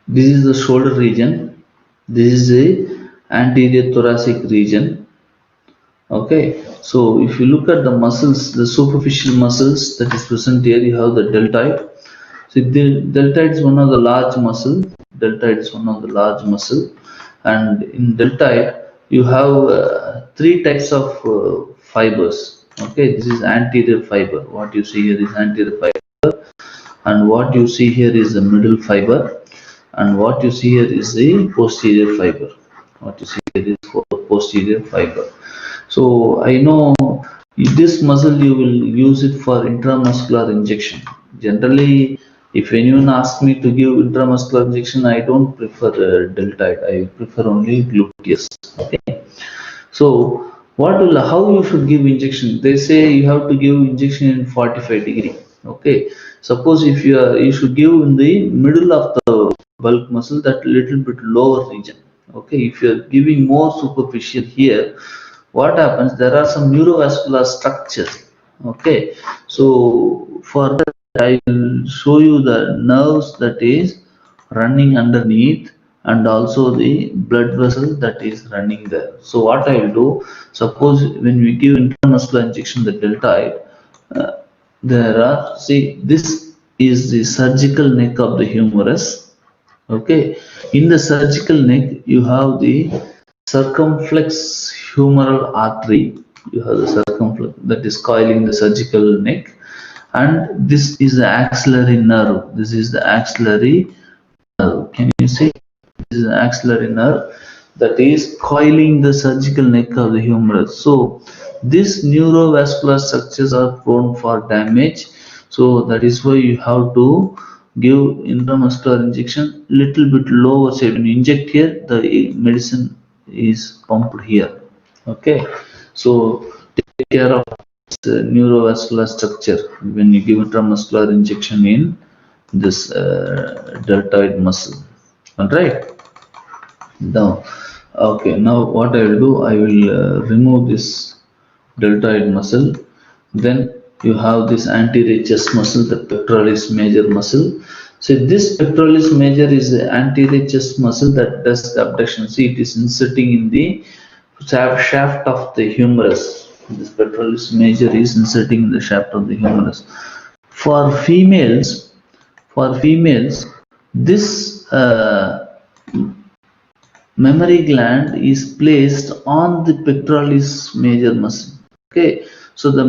This is the shoulder region. This is the anterior thoracic region. Okay, so if you look at the muscles, the superficial muscles that is present here, you have the deltoid. So the deltoid is one of the large muscle. Deltoid is one of the large muscle, and in deltoid you have three types of fibers. Okay, this is anterior fiber. What you see here is anterior fiber, and what you see here is the middle fiber, and what you see here is the posterior fiber. What you see here is posterior fiber. So I know this muscle you will use it for intramuscular injection. Generally, if anyone asks me to give intramuscular injection, I don't prefer deltoid. I prefer only gluteus. Okay. So how you should give injection? They say you have to give injection in 45-degree. Okay. Suppose if you should give in the middle of the bulk muscle, that little bit lower region. Okay. If you are giving more superficial here, what happens? There are some neurovascular structures. Okay. So for that, I will show you the nerves that is running underneath, and also the blood vessel that is running there. So what I will do, suppose when we give intramuscular injection, the deltoid, uh, there are, see, this is the surgical neck of the humerus. Okay, in the surgical neck you have the circumflex humeral artery. You have the circumflex that is coiling the surgical neck, and this is the axillary nerve. This is the axillary nerve. Can you see? This is an axillary nerve that is coiling the surgical neck of the humerus. So these neurovascular structures are prone for damage. So that is why you have to give intramuscular injection little bit lower side. When you inject here, the medicine is pumped here. Okay, so take care of this neurovascular structure when you give intramuscular injection in this deltoid muscle. All right. Now, okay. Now what I will do, I will remove this deltoid muscle. Then you have this anterior chest muscle, the pectoralis major muscle. So this pectoralis major is the anterior chest muscle that does the abduction. See, it is inserting in the shaft of the humerus. This pectoralis major is inserting in the shaft of the humerus. For females, this mammary gland is placed on the pectoralis major muscle. Okay, so the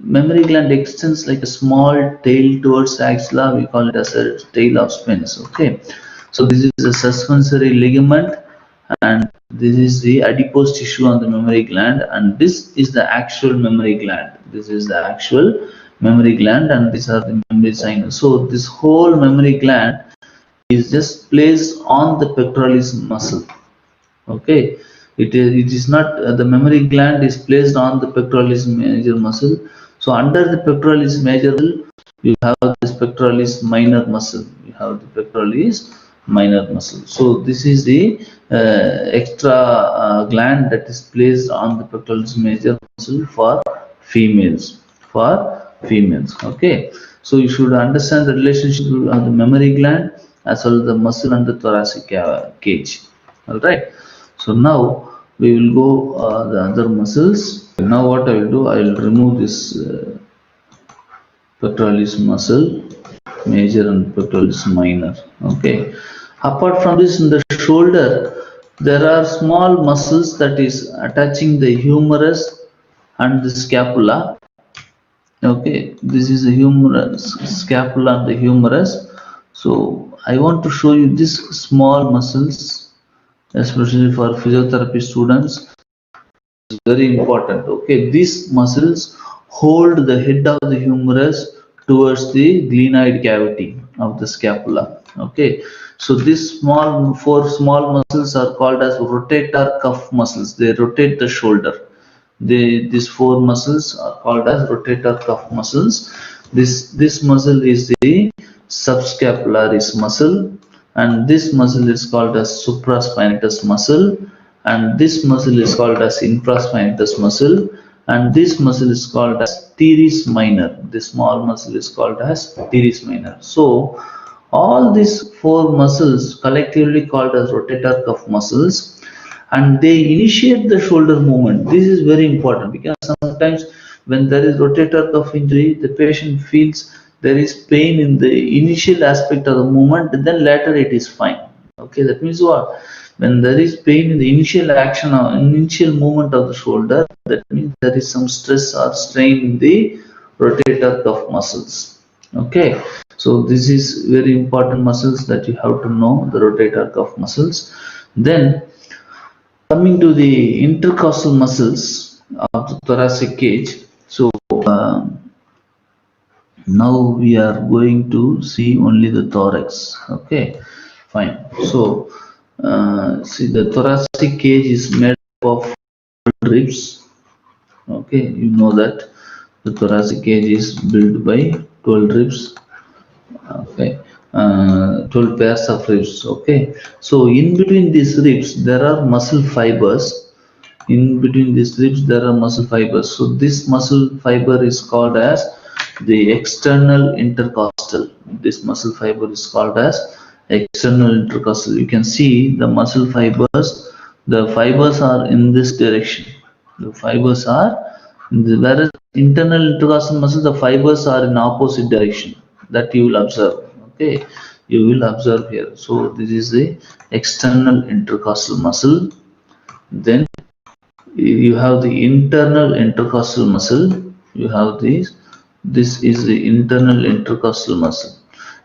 mammary gland extends like a small tail towards axilla. We call it as a tail of Spence. Okay, so this is a suspensory ligament, and this is the adipose tissue on the mammary gland, and this is the actual mammary gland. This is the actual mammary gland, and these are the mammary sinus. So this whole mammary gland is just placed on the pectoralis muscle. Okay, it is not the mammary gland is placed on the pectoralis major muscle. So under the pectoralis major you have this pectoralis minor muscle. You have the pectoralis minor muscle. So this is the extra gland that is placed on the pectoralis major muscle for females. Okay, so you should understand the relationship of the mammary gland as well as the muscle and the thoracic cage. All right. So now we will go the other muscles. Now what I will do, I will remove this pectoralis muscle major and pectoralis minor. Okay. Apart from this, in the shoulder, there are small muscles that is attaching the humerus and the scapula. Okay, this is the humerus, scapula and the humerus. So I want to show you these small muscles, especially for physiotherapy students. It's very important. Okay, these muscles hold the head of the humerus towards the glenoid cavity of the scapula. Okay, so these four small muscles are called as rotator cuff muscles. They rotate the shoulder. These four muscles are called as rotator cuff muscles. This muscle is the subscapularis muscle, and this muscle is called as supraspinatus muscle, and this muscle is called as infraspinatus muscle, and this muscle is called as teres minor. This small muscle is called as teres minor. So all these four muscles collectively called as rotator cuff muscles, and they initiate the shoulder movement. This is very important because sometimes when there is rotator cuff injury, the patient feels there is pain in the initial aspect of the movement, then later it is fine. Okay, that means what? When there is pain in the initial action or initial movement of the shoulder, that means there is some stress or strain in the rotator cuff muscles. Okay, so this is very important muscles that you have to know, the rotator cuff muscles. Then coming to the intercostal muscles of the thoracic cage. So now we are going to see only the thorax. Okay, fine. So see, the thoracic cage is made up of ribs. Okay, you know that the thoracic cage is built by 12 ribs. Okay, 12 pairs of ribs. Okay, so in between these ribs there are muscle fibers. In between these ribs there are muscle fibers. So this muscle fiber is called as the external intercostal. This muscle fiber is called as external intercostal. You can see the muscle fibers. The fibers are in this direction. The fibers are in the, whereas internal intercostal muscle, the fibers are in opposite direction. That you will observe. Okay, you will observe here. So this is the external intercostal muscle. Then you have the internal intercostal muscle. You have this is the internal intercostal muscle.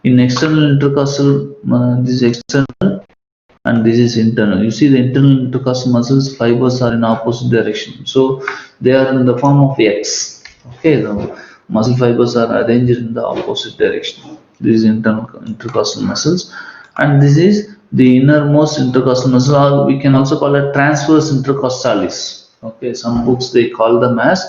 In external intercostal, this is external and this is internal. You see the internal intercostal muscles fibers are in opposite direction, so they are in the form of X. Okay, the muscle fibers are arranged in the opposite direction. This is internal intercostal muscles, and this is the innermost intercostal muscle, or we can also call it transverse intercostalis. Okay, some books they call them as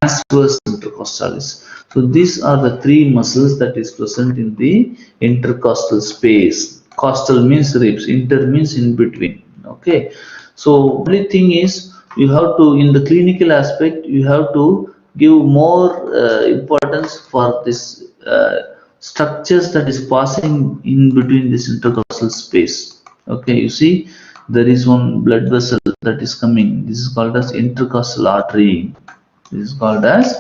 transverse intercostalis. So these are the three muscles that is present in the intercostal space. Costal means ribs, inter means in between. Okay, so only thing is you have to, in the clinical aspect, you have to give more importance for this structures that is passing in between this intercostal space. Okay, you see there is one blood vessel that is coming. This is called as intercostal artery. This is called as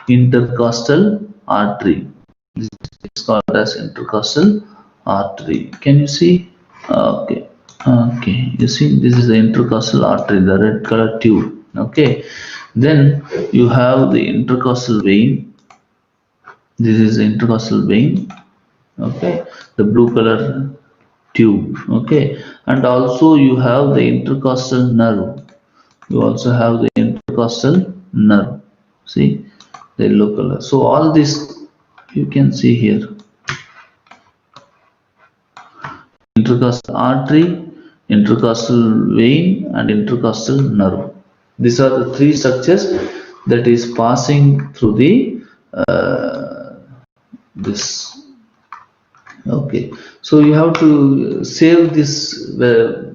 intercostal artery. This is called as intercostal artery. Can you see? Okay. Okay. You see, this is the intercostal artery, the red color tube. Okay. Then you have the intercostal vein. This is the intercostal vein. Okay. The blue color tube. Okay. And also you have the intercostal nerve. You also have the intercostal nerve. See the yellow color. So all this you can see here. Intercostal artery, intercostal vein, and intercostal nerve. These are the three structures that is passing through the this. Okay, so you have to save these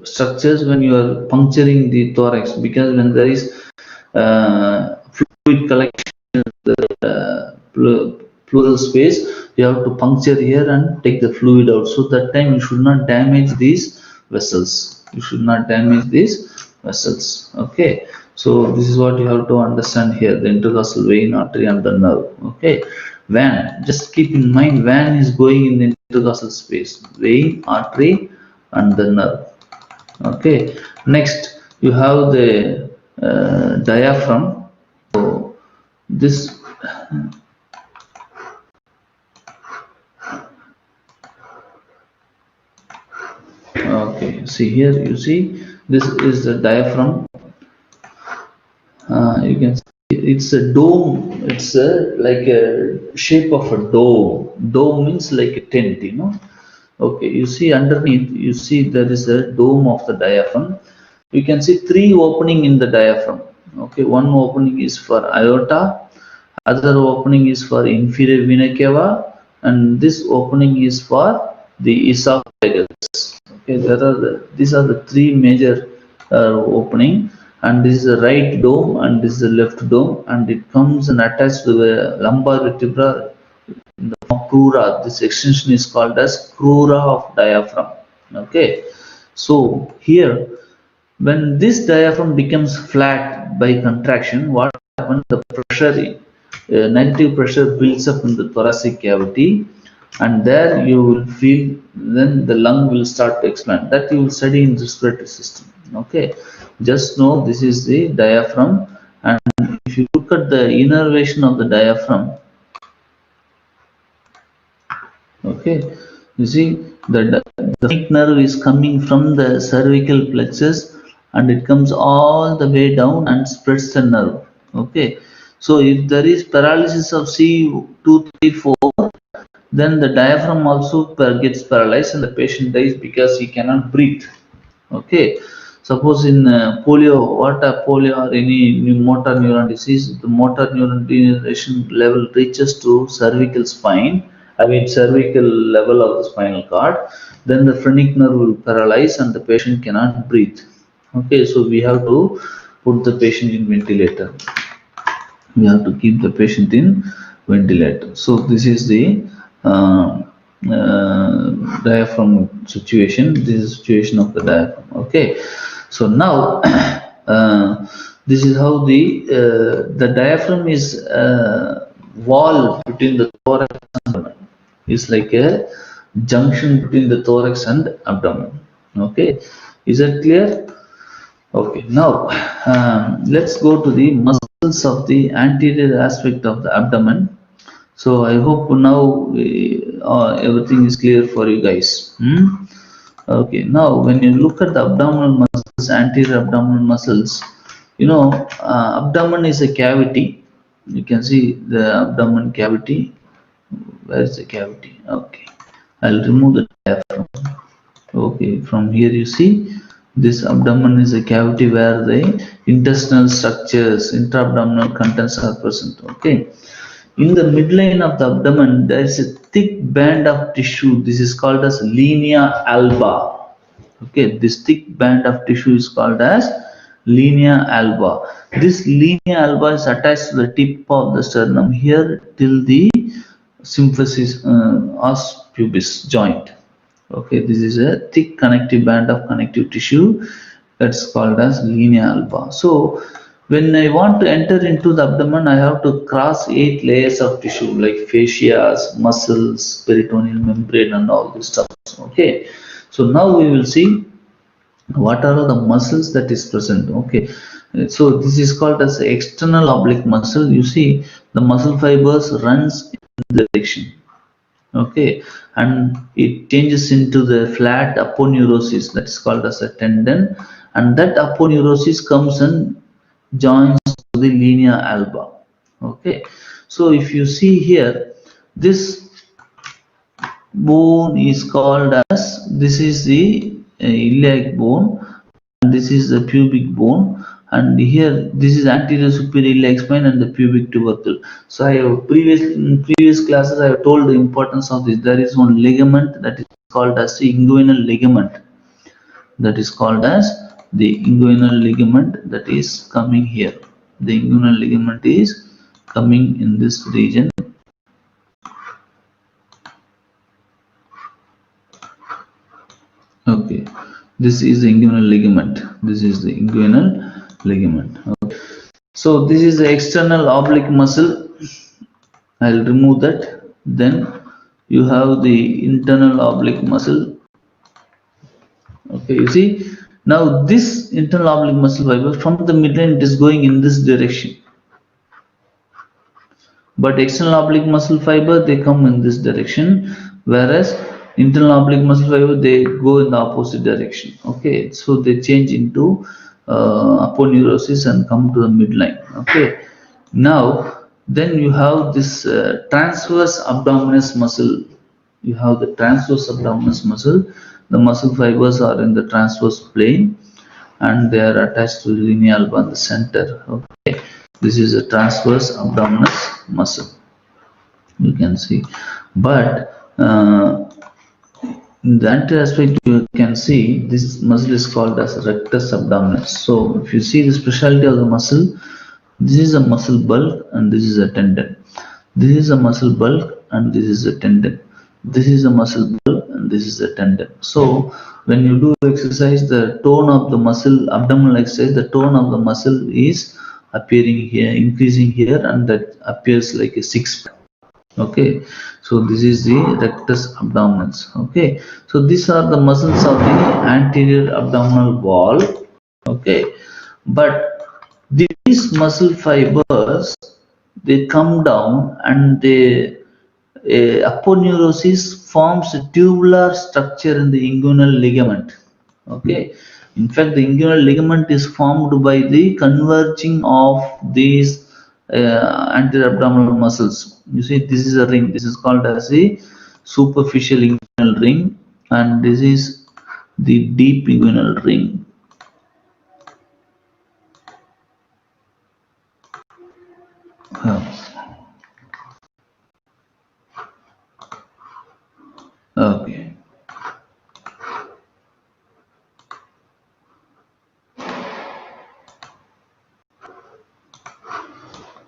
structures when you are puncturing the thorax, because when there is fluid collection in the pleural space, you have to puncture here and take the fluid out. So that time you should not damage these vessels. You should not damage these vessels. Okay, so this is what you have to understand here: the intercostal vein, artery, and the nerve. Okay, vein. Just keep in mind, vein is going in the intercostal space. Vein, artery, and the nerve. Okay. Next, you have the diaphragm. So this. Okay, see here, you see this is the diaphragm. You can see it's a dome. It's like a shape of a dome. Dome means like a tent, you know. Okay, you see underneath, you see there is a dome of the diaphragm. You can see three opening in the diaphragm. Okay, one opening is for aorta, other opening is for inferior vena cava, and this opening is for the esophagus. Okay, these are the three major opening, and this is the right dome and this is the left dome, and it comes and attached to the lumbar vertebra in the form crura. This extension is called as crura of diaphragm. Okay, so here when this diaphragm becomes flat by contraction, what happens? The pressure, negative pressure builds up in the thoracic cavity, and there you will feel, then the lung will start to expand. That you will study in the respiratory system. Okay, just know this is the diaphragm, and if you look at the innervation of the diaphragm, okay, you see the phrenic nerve is coming from the cervical plexus and it comes all the way down and spreads the nerve. Okay, so if there is paralysis of C2, 3, 4, then the diaphragm also gets paralyzed and the patient dies because he cannot breathe. Okay, suppose in polio, what a polio or any motor neuron disease, the motor neuron degeneration level reaches to cervical spine, I mean cervical level of the spinal cord, then the phrenic nerve will paralyze and the patient cannot breathe. Okay, so we have to put the patient in ventilator. We have to keep the patient in ventilator. So this is the uh, diaphragm situation. This is the situation of the diaphragm. Okay, so now this is how the diaphragm is wall between the thorax and abdomen. It's like a junction between the thorax and abdomen. Okay, is that clear? Okay, now let's go to the muscles of the anterior aspect of the abdomen. So I hope now everything is clear for you guys. Okay, now when you look at the abdominal muscles, anterior abdominal muscles, abdomen is a cavity. You can see the abdomen cavity. Where is the cavity? Okay, I'll remove the diaphragm. Okay, from here you see this abdomen is a cavity where the intestinal structures, intra-abdominal contents are present. Okay, in the midline of the abdomen there is a thick band of tissue. This is called as linea alba. Okay, this thick band of tissue is called as linea alba. This linea alba is attached to the tip of the sternum here till the symphysis os pubis joint. Okay, this is a thick connective band of connective tissue that's called as linea alba. So when I want to enter into the abdomen, I have to cross 8 layers of tissue like fascias, muscles, peritoneal membrane, and all this stuff. Okay, so now we will see what are the muscles that is present. Okay, so this is called as external oblique muscle. You see the muscle fibers runs in the direction. Okay, and it changes into the flat aponeurosis, that is called as a tendon, and that aponeurosis comes and joins to the linea alba. Okay, so if you see here, this bone is called as, this is the iliac bone and this is the pubic bone, and here this is anterior superior iliac spine and the pubic tubercle. So I have in previous classes I have told the importance of this. There is one ligament that is called as the inguinal ligament, that is called as the inguinal ligament, that is coming here. The inguinal ligament is coming in this region. Okay, this is the inguinal ligament. This is the inguinal ligament. Okay. So this is the external oblique muscle. I'll remove that. Then you have the internal oblique muscle. Okay, you see now this internal oblique muscle fiber from the midline it is going in this direction, but external oblique muscle fiber they come in this direction, whereas internal oblique muscle fiber they go in the opposite direction. Okay, so they change into aponeurosis and come to the midline. Okay, now then you have this transverse abdominis muscle. You have the transverse abdominis muscle. The muscle fibers are in the transverse plane and they are attached to the linea alba in the center. Okay, this is a transverse abdominis muscle, you can see. But in the anterior aspect you can see this muscle is called as rectus abdominis. So if you see the specialty of the muscle, this is a muscle bulk and this is a tendon. This is a muscle bulk and this is a tendon. This is a muscle ball and this is a tendon. So when you do exercise, the tone of the muscle, abdominal exercise, the tone of the muscle is appearing here, increasing here, and that appears like a six pack. Okay, so this is the rectus abdominis. Okay, so these are the muscles of the anterior abdominal wall. Okay, but these muscle fibers, they come down and they aponeurosis forms a tubular structure in the inguinal ligament. Okay, in fact, the inguinal ligament is formed by the converging of these anterior abdominal muscles. You see, this is a ring. This is called as the superficial inguinal ring, and this is the deep inguinal ring. Okay.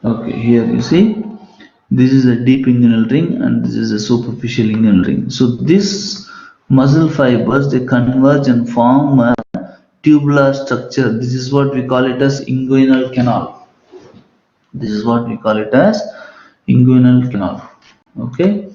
Okay, here you see, this is a deep inguinal ring and this is a superficial inguinal ring. So these muscle fibers, they converge and form a tubular structure. This is what we call it as inguinal canal. This is what we call it as inguinal canal. Okay.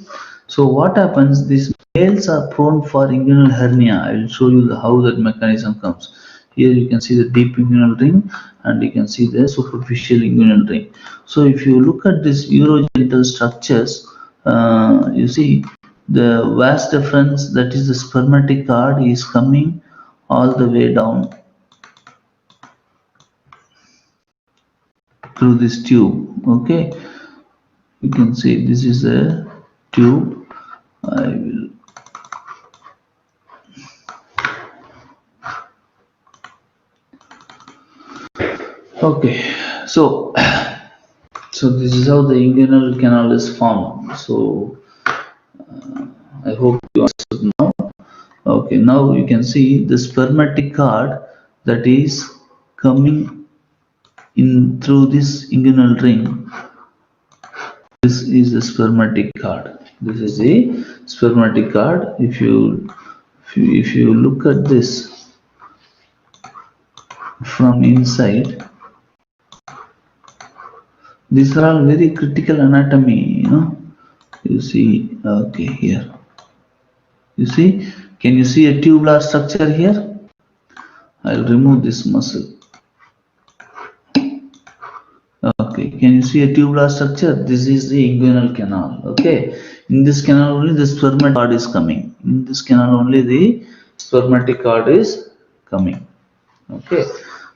So what happens? These males are prone for inguinal hernia. I will show you how that mechanism comes. Here you can see the deep inguinal ring and you can see the superficial inguinal ring. So if you look at these urogenital structures, you see the vas deferens, that is the spermatic cord, is coming all the way down through this tube. Okay, you can see this is a tube. I will okay, so this is how the inguinal canal is formed. So I hope you understood now. Okay, now you can see the spermatic cord that is coming in through this inguinal ring. This is the spermatic cord. This is the spermatic cord. If you look at this from inside, these are all very critical anatomy. You see. Okay, here. You see. Can you see a tubular structure here? I'll remove this muscle. Okay, can you see a tubular structure? This is the inguinal canal. Okay, in this canal only the spermatic cord is coming. In this canal only the spermatic cord is coming. Okay,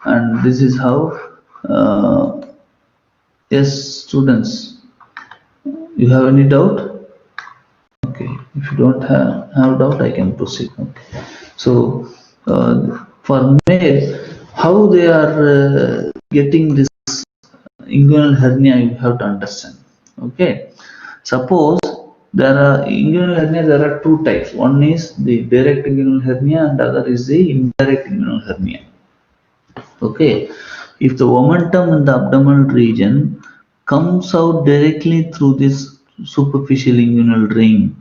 and this is how. Yes, students, you have any doubt? Okay, if you don't have doubt, I can proceed. Okay, so for male, how they are getting this inguinal hernia, you have to understand. Okay, suppose there are inguinal hernia, there are two types. One is the direct inguinal hernia and other is the indirect inguinal hernia. Okay, if the momentum in the abdominal region comes out directly through this superficial inguinal ring,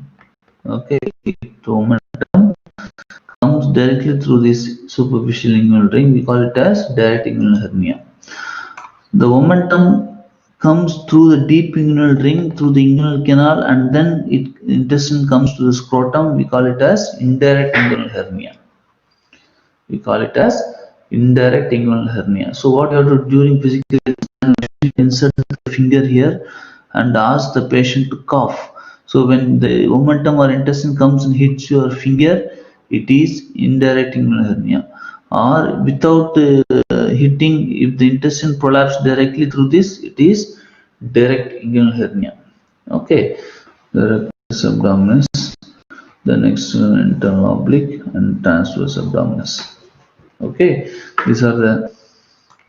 okay, if the momentum comes directly through this superficial inguinal ring, we call it as direct inguinal hernia. The momentum comes through the deep inguinal ring, through the inguinal canal, and then intestine comes to the scrotum. We call it as indirect inguinal hernia. We call it as indirect inguinal hernia. So what you have to do during physical exam, insert the finger here and ask the patient to cough. So when the momentum or intestine comes and hits your finger, it is indirect inguinal hernia. Or without hitting, if the intestine prolapse directly through this, it is direct inguinal hernia. Okay, the rectus abdominis, the next internal oblique and transverse abdominis. Okay, these are the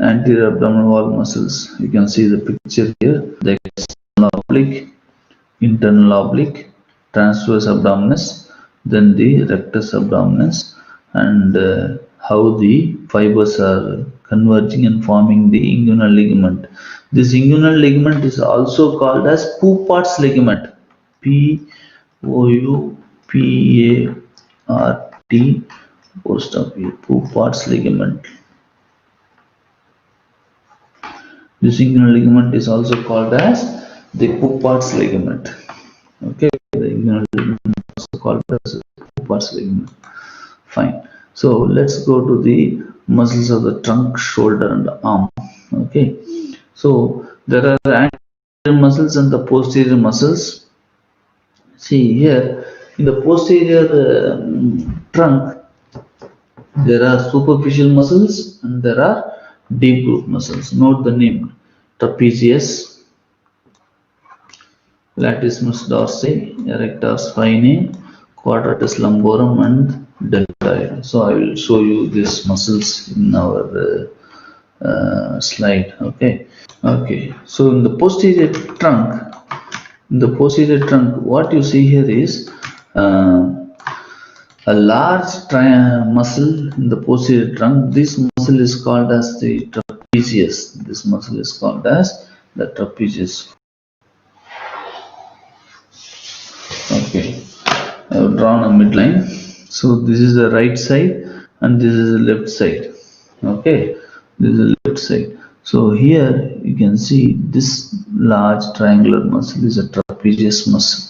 anterior abdominal wall muscles. You can see the picture here: the external oblique, internal oblique, transverse abdominis, then the rectus abdominis, and how the fibers are converging and forming the inguinal ligament. This inguinal ligament is also called as Poupart's ligament. P-O-U-P-A-R-T posterior Poupart's ligament. This inguinal ligament is also called as the Poupart's ligament. Okay, the inguinal ligament is also called as Poupart's ligament. Fine. So let's go to the muscles of the trunk, shoulder, and arm. Okay. So there are anterior muscles and the posterior muscles. See here in the posterior trunk, there are superficial muscles and there are deep groove muscles. Note the name: trapezius, latissimus dorsi, erector spinae, quadratus lumborum, and deltoid. So I will show you these muscles in our slide. Okay. So in the posterior trunk, what you see here is a large muscle in the posterior trunk. This muscle is called as the trapezius. This muscle is called as the trapezius. Okay, I have drawn a midline. So this is the right side and this is the left side. Okay, this is the left side. So here you can see this large triangular muscle is a trapezius muscle.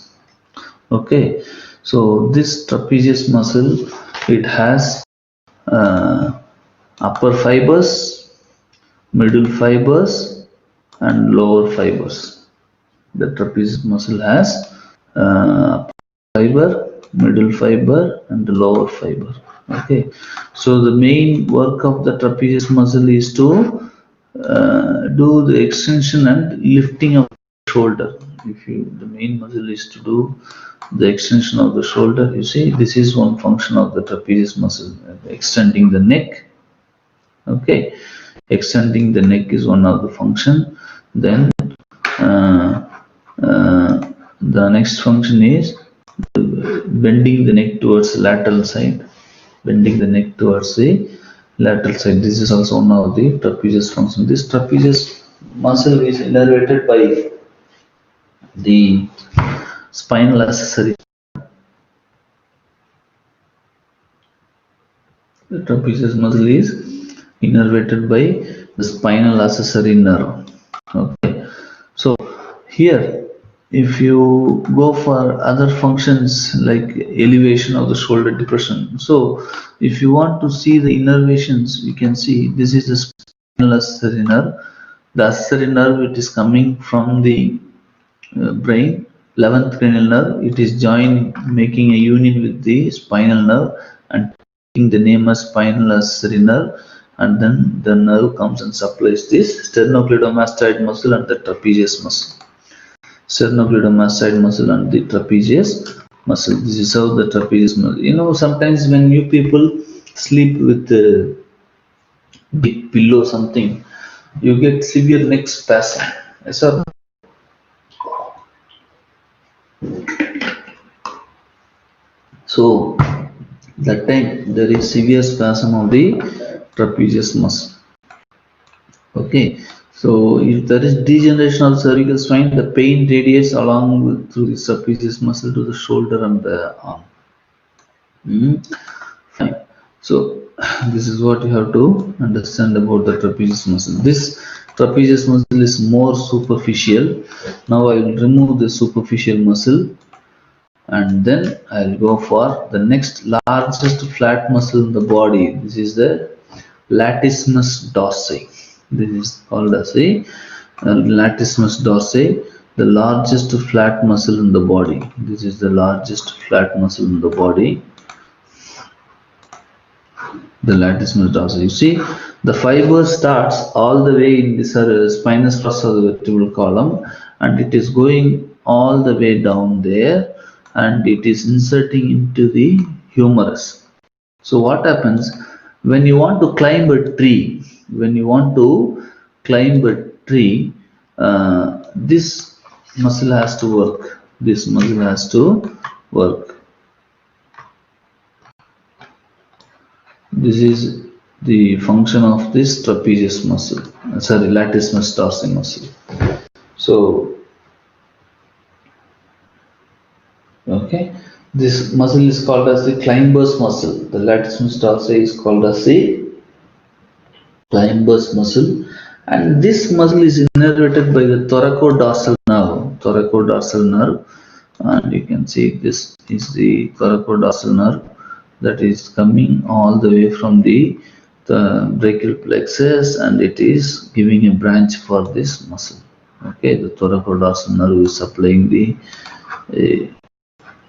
Okay, so this trapezius muscle, it has upper fibers, middle fibers, and lower fibers. The trapezius muscle has upper fiber, middle fiber, and the lower fiber. Okay, so the main work of the trapezius muscle is to do the extension and lifting of the shoulder. The main muscle is to do the extension of the shoulder. You see, this is one function of the trapezius muscle, extending the neck. Okay, extending the neck is one of the function. Then the next function is bending the neck towards the lateral side. Bending the neck towards the lateral side. This is also one of the trapezius function. This trapezius muscle is innervated by the spinal accessory. The trapezius muscle is innervated by the spinal accessory nerve. Okay, so here if you go for other functions like elevation of the shoulder depression, so if you want to see the innervations, you can see this is the spinal accessory nerve. The accessory nerve, it is coming from the brain, 11th cranial nerve. It is joined, making a union with the spinal nerve and taking the name as spinal accessory nerve, and then the nerve comes and supplies this sternocleidomastoid muscle and the trapezius muscle. Sternocleidomastoid muscle and the trapezius muscle. This is how the trapezius muscle. You know, sometimes when you people sleep with a big pillow or something, you get severe neck spasm. Yes, sir. So that time there is severe spasm of the trapezius muscle. Okay. So if there is degeneration of cervical spine, the pain radiates along through the trapezius muscle to the shoulder and the arm. Fine. So this is what you have to understand about the trapezius muscle. This trapezius muscle is more superficial. Now I will remove the superficial muscle and then I will go for the next largest flat muscle in the body. This is the latissimus dorsi. This is called as a latissimus dorsi, the largest flat muscle in the body. This is the largest flat muscle in the body, the latissimus dorsi. You see, the fiber starts all the way in the spinous process of the vertebral column, and it is going all the way down there, and it is inserting into the humerus. So what happens when you want to climb a tree? This muscle has to work. This muscle has to work. This is the function of this trapezius muscle. Latissimus dorsi muscle. So This muscle is called as the climber's muscle. The latissimus dorsi is called as the climber's muscle, and this muscle is innervated by the thoracodorsal nerve. Thoracodorsal nerve, and you can see this is the thoracodorsal nerve that is coming all the way from the brachial plexus, and it is giving a branch for this muscle. Okay, the thoracodorsal nerve is supplying the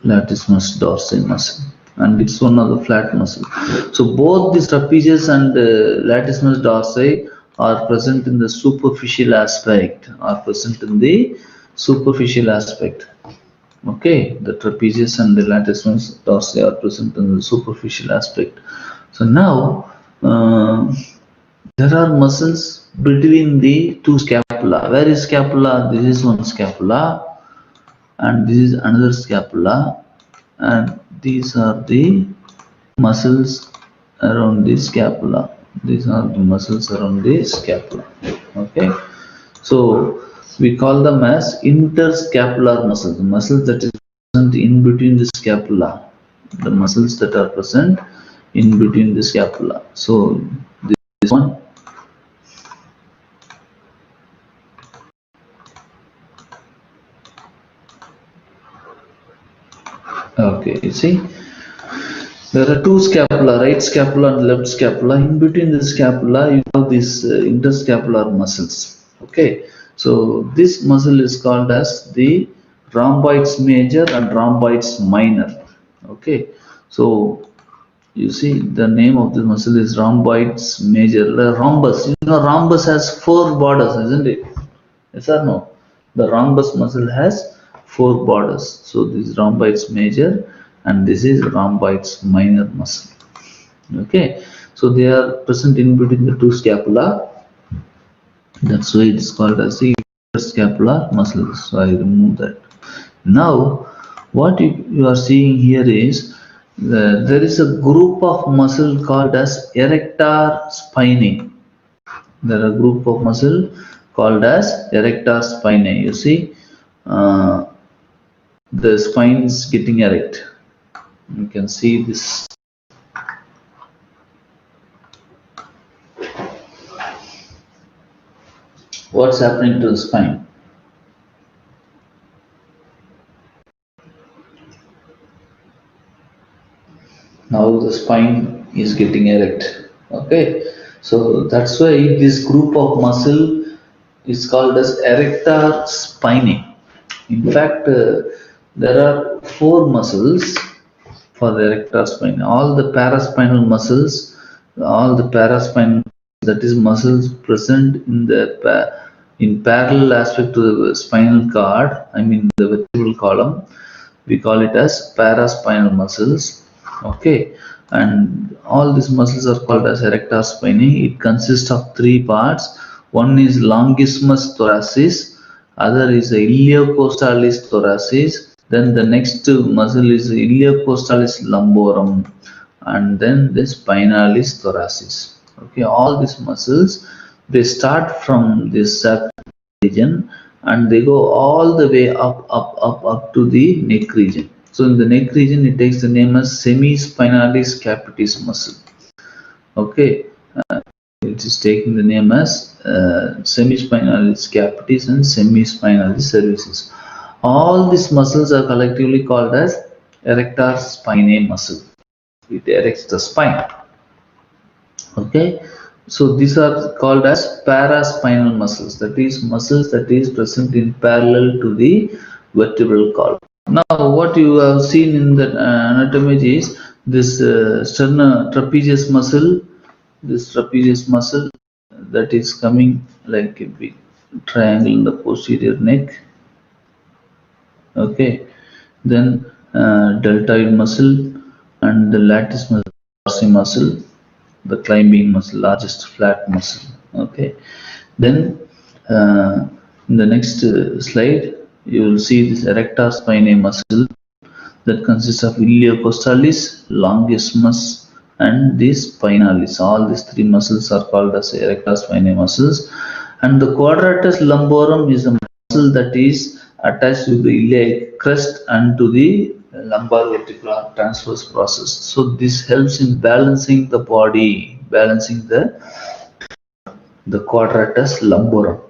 latissimus dorsi muscle, and it's one of the flat muscle. So both the trapezius and latissimus dorsi are present in the superficial aspect. Okay, the trapezius and the latissimus dorsi are present in the superficial aspect. So now there are muscles between the two scapula. Where is scapula? This is one scapula, and this is another scapula, and these are the muscles around the scapula. These are the muscles around the scapula. Okay, so we call them as interscapular muscles, the muscles that is present in between the scapula, the muscles that are present in between the scapula. So this one, okay, you see there are two scapula, right scapula and left scapula. In between the scapula you have these interscapular muscles. Okay, so this muscle is called as the rhomboids major and rhomboids minor. Okay, so you see the name of the muscle is rhomboids major. The rhombus, rhombus has four borders, isn't it? Yes or no? The rhombus muscle has four borders. So this is rhomboids major and this is rhomboids minor muscle. Okay, so they are present in between the two scapula. That's why it is called as the scapular muscles. So I remove that. Now what you are seeing here is there is a group of muscle called as erector spinae. There are a group of muscle called as erector spinae. You see the spine is getting erect. You can see this. What's happening to the spine? Now the spine is getting erect. Okay, so that's why this group of muscle is called as erector spinae. In fact, there are four muscles for the erector spinae. All the paraspinal muscles, that is muscles present in parallel aspect to the spinal cord, I mean the vertebral column, we call it as paraspinal muscles. Okay, and all these muscles are called as erector spinae. It consists of three parts. One is longissimus thoracis, other is iliocostalis thoracis, then the next muscle is iliocostalis lumborum, and then the spinalis thoracis. Okay, all these muscles, they start from this region and they go all the way up to the neck region. So in the neck region it takes the name as semispinalis capitis muscle. Okay, it is taking the name as semispinalis capitis and semispinalis cervicis. All these muscles are collectively called as erector spinae muscle. It erects the spine. Okay, so these are called as paraspinal muscles, that is muscles that is present in parallel to the vertebral column. Now what you have seen in the anatomy is this trapezius muscle, that is coming like a big triangle in the posterior neck. Okay, then deltoid muscle and the latissimus dorsi muscle, the climbing muscle, largest flat muscle. Okay, then in the next slide you will see this erector spinae muscle that consists of iliocostalis, longissimus and the spinalis. All these three muscles are called as erector spinae muscles, and the quadratus lumborum is a muscle that is attached to the iliac crest and to the lumbar vertebral transverse process. So this helps in balancing the body, balancing the quadratus lumborum.